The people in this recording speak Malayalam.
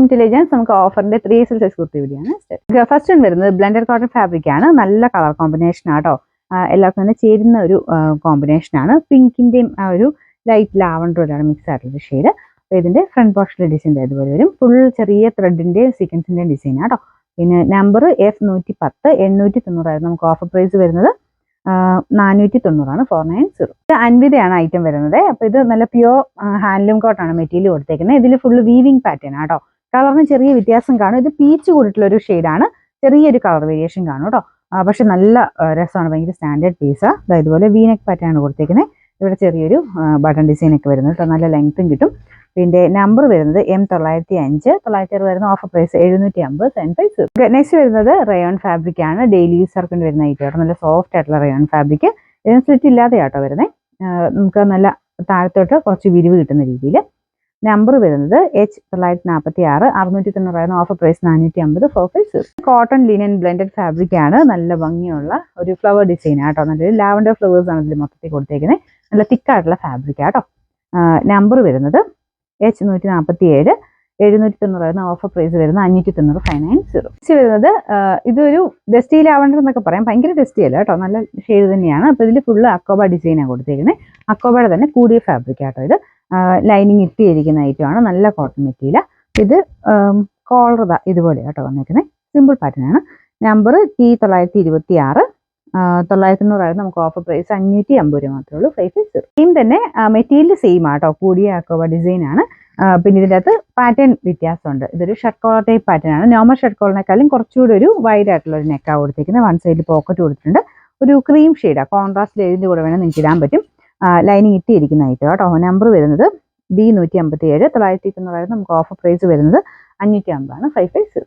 ഇന്റലിജൻസ് നമുക്ക് ഓഫറിന്റെ 3XL സൈസ് കുർത്തി കൂടിയാണ്. ഫസ്റ്റ് വരുന്നത് ബ്ലെൻഡഡ് കോട്ടൺ ഫാബ്രിക് ആണ്. നല്ല കളർ കോമ്പിനേഷൻ ആട്ടോ. എല്ലാവർക്കും തന്നെ ചേരുന്ന ഒരു കോമ്പിനേഷൻ ആണ്. പിങ്കിന്റെയും ആ ഒരു ലൈറ്റ് ലാവണ്ടറിലാണ് മിക്സ് ആയിട്ടുള്ള ഷെയ്ഡ്. അപ്പോൾ ഇതിന്റെ ഫ്രണ്ട് പോർഷനിലെ ഡിസൈൻ ഇതുപോലെ വരും. ഫുൾ ചെറിയ ത്രെഡിന്റെ സീക്വൻസിന്റെ ഡിസൈൻ ആട്ടോ. പിന്നെ നമ്പർ F110 890 നമുക്ക് ഓഫർ പ്രൈസ് വരുന്നത് 490 490. അൻവിതയാണ് ഐറ്റം വരുന്നത്. അപ്പോൾ ഇത് നല്ല പ്യുവർ ഹാൻഡ്ലൂം കോട്ടാണ് മെറ്റീരിയൽ കൊടുത്തേക്കുന്നത്. ഇതിൽ ഫുള്ള് വീവിംഗ് പാറ്റേൺ ആട്ടോ. കളറിന് ചെറിയ വ്യത്യാസം കാണും. ഇത് പീച്ച് കൂടിയിട്ടുള്ള ഒരു ഷെയ്ഡാണ്. ചെറിയൊരു കളർ വേരിയേഷൻ കാണും കേട്ടോ. പക്ഷെ നല്ല രസമാണ്. ഭയങ്കര സ്റ്റാൻഡേർഡ് പീസാണ്. അതായത് ഇതുപോലെ വീനെക്ക് പാറ്റേൺ ആണ് കൊടുത്തേക്കുന്നത്. ഇവിടെ ചെറിയൊരു ബട്ടൺ ഡിസൈൻ ഒക്കെ വരുന്നത് കേട്ടോ. നല്ല ലെങ്ത്തും കിട്ടും. പിന്നെ നമ്പർ വരുന്നത് M905 960 വരുന്ന ഓഫർ പ്രൈസ് 750 750. നെക്സ്റ്റ് വരുന്നത് റയോൺ ഫാബ്രിക് ആണ്. ഡെയിലി യൂസർക്ക് വരുന്ന ഐറ്റം. നല്ല സോഫ്റ്റ് ആയിട്ടുള്ള റയോൺ ഫാബ്രിക്. ഇതിന് സ്ലിറ്റ് ഇല്ലാതെ ആട്ടോ വരുന്നത്. നമുക്ക് നല്ല താഴത്തോട്ട് കുറച്ച് വിരിവ് കിട്ടുന്ന രീതിയിൽ. നമ്പർ വരുന്നത് H946 690 offer price 450 450. Cotton linen blended fabric ആണ്. നല്ല ഭംഗിയുള്ള ഒരു ഫ്ലവർ ഡിസൈൻ ആട്ടോ. നല്ലൊരു ലാവൻഡർ ഫ്ലവേഴ്സ് ആണ് ഇതിൽ മൊത്തത്തിൽ കൊടുത്തേക്കുന്നത്. നല്ല തിക്കായിട്ടുള്ള ഫാബ്രിക് ആട്ടോ. നമ്പർ വരുന്നത് H147 790 ഓഫർ പ്രൈസ് വരുന്നത് 590 590. വരുന്നത് ഇതൊരു ഡസ്റ്റി ലാവൻഡർ എന്നൊക്കെ പറയാം. ഭയങ്കര ഡസ്റ്റി അല്ല കേട്ടോ. നല്ല ഷെയ്ഡ് തന്നെയാണ്. അപ്പോൾ ഇതിൽ ഫുള്ള് അക്കോബ ഡിസൈനാണ് കൊടുത്തേക്കുന്നത്. അക്കോബയുടെ തന്നെ കൂടിയ ഫാബ്രിക് ആട്ടോ. ഇത് ലൈനിങ് ഇട്ടിരിക്കുന്ന ഐറ്റമാണ്. നല്ല കോട്ടൺ മെറ്റീരിയൽ. ഇത് കോളർ ഇതുപോലെ കേട്ടോ വന്നേക്കുന്നത്. സിമ്പിൾ പാറ്റേൺ ആണ്. നമ്പർ T926 990 നമുക്ക് ഓഫർ പ്രൈസ് 550 മാത്രമേ ഉള്ളൂ 550. സെയിം തന്നെ മെറ്റീരിയൽ സെയിം ആട്ടോ. കൂടിയ അക്കോബ ഡിസൈൻ ആണ്. പിന്നെ ഇതിൻ്റെ അകത്ത് പാറ്റേൺ വ്യത്യാസമുണ്ട്. ഇതൊരു ഷർട്ട് കോളർ ടൈപ്പ് പാറ്റേൺ ആണ്. നോർമൽ ഷർട്ട് കോളറിനേക്കാളും കുറച്ചുകൂടി ഒരു വൈഡ് ആയിട്ടുള്ള ഒരു നെക്കാണ് കൊടുത്തിരിക്കുന്നത്. വൺ സൈഡിൽ പോക്കറ്റ് കൊടുത്തിട്ടുണ്ട്. ഒരു ക്രീം ഷെയ്ഡാണ്. കോൺട്രാസ്റ്റിൽ ഇതിൻ്റെ കൂടെ വേണം നിങ്ങൾക്ക് ഇടാൻ പറ്റും. ലൈനിങ് ഇട്ടിരിക്കുന്ന ഐറ്റം കേട്ടോ. നമ്പർ വരുന്നത് B157 990 നമുക്ക് ഓഫർ പ്രൈസ് വരുന്നത് 550 550.